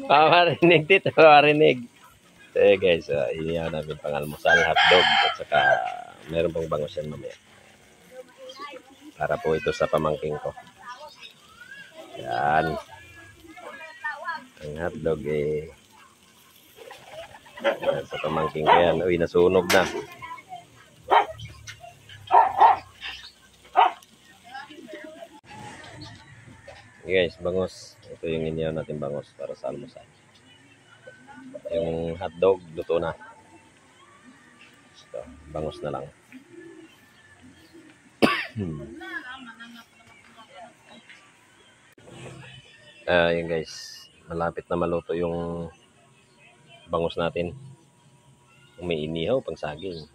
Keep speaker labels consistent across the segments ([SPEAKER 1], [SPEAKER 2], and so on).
[SPEAKER 1] Pamarinig dito, pamarinig. So guys, inihaw namin pang-almusal, hotdog at saka meron pang bangus yan mamaya. Para po ito sa pamangking ko. Yan. Ang hotdog sa pamangking ko yan. Uy, nasunog na. Okay guys, bangus. Ito yung inihaw natin bangus para sa almusal. Yung hotdog, luto na. So, bangus na lang. Yun guys, malapit na maluto yung bangus natin. May inihaw pang saging.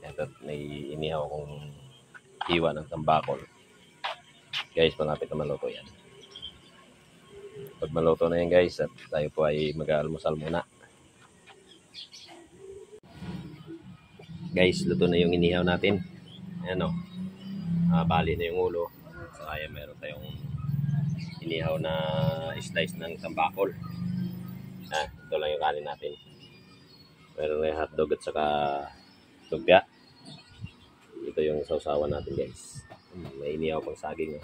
[SPEAKER 1] Ito, may inihaw kong hiwa ng tambakol. Guys, malapit na maluto yan. Pag maluto na yan guys, at tayo po ay mag-almusal muna. Guys, luto na yung inihaw natin. Ayan o. Bali na yung ulo. So, ayan, meron tayong inihaw na slice ng tambakol. Ito lang yung kanin natin. Meron na yung hotdog at saka lumpia. Ito yung sausawan natin guys. May inihaw pang saging.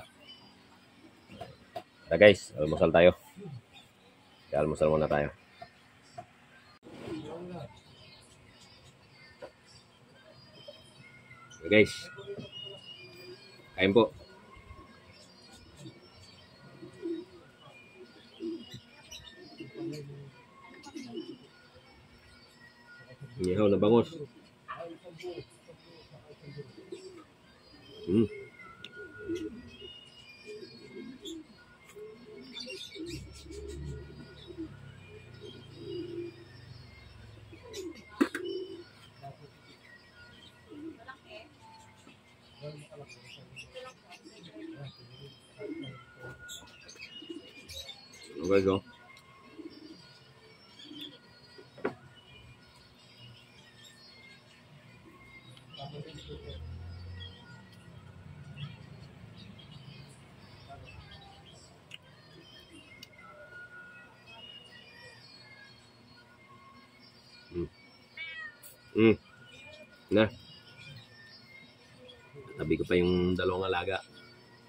[SPEAKER 1] Tara guys, almusal tayo. Almusal muna tayo. Okay guys, kain po. Inihaw na bangus. Okay, go. Na. Tabi ko pa yung dalawang alaga.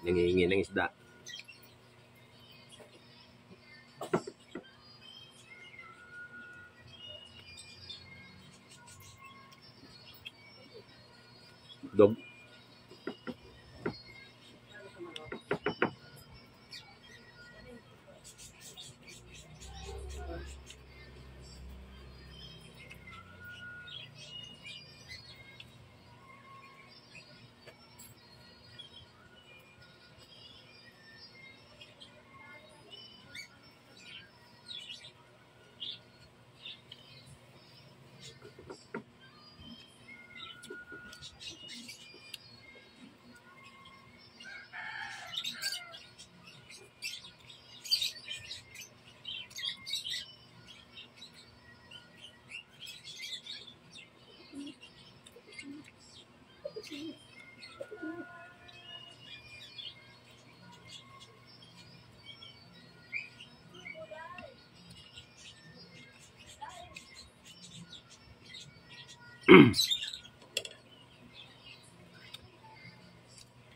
[SPEAKER 1] Nangihingi ng isda. Dog.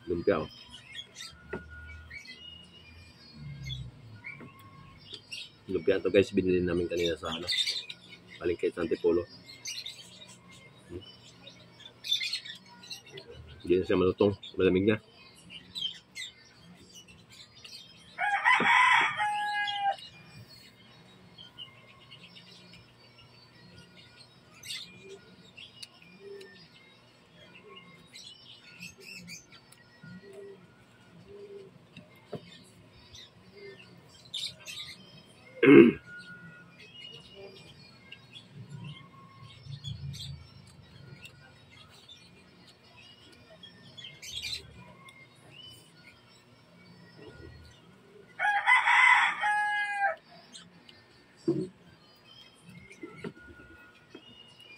[SPEAKER 1] Lumpia. Lumpia to guys, binili namin kanina sa palengke sa Antipolo. Hindi na siya malutong, malamig na.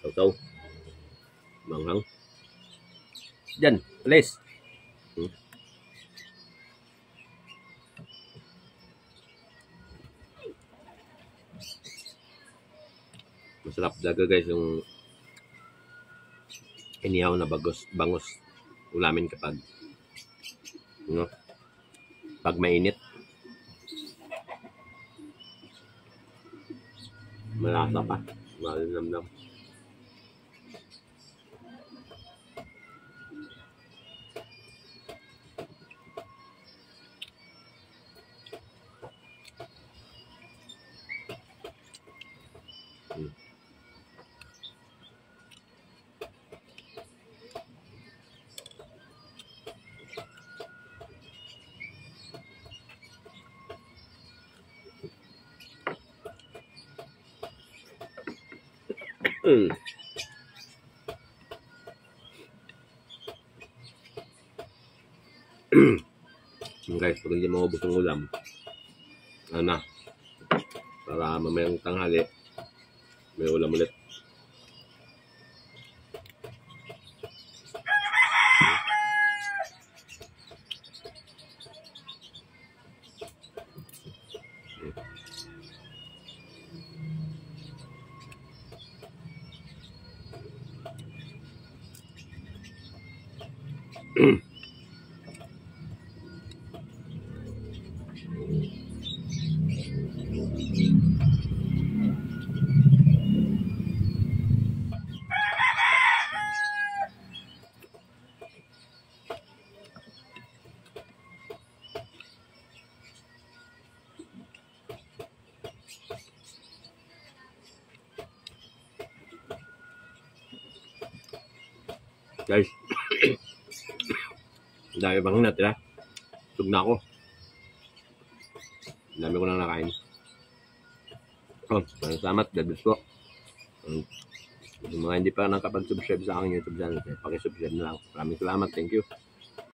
[SPEAKER 1] Taw-taw. Manghang. Diyan, alis. Masarap talaga guys yung inihaw na bangus ulamin kapag no, pag mainit. Malasa pa. Malinamnam. Guys, pag hindi maubos ang ulam, ano na, para mamayang tanghali, may ulam ulit. Guys, dami bang natira. Tug na ako. Dami ko lang nakain. Maraming salamat. God bless po. Yung mga hindi pa nakapag-subscribe sa aking YouTube channel, pakisubscribe na lang. Maraming salamat. Thank you.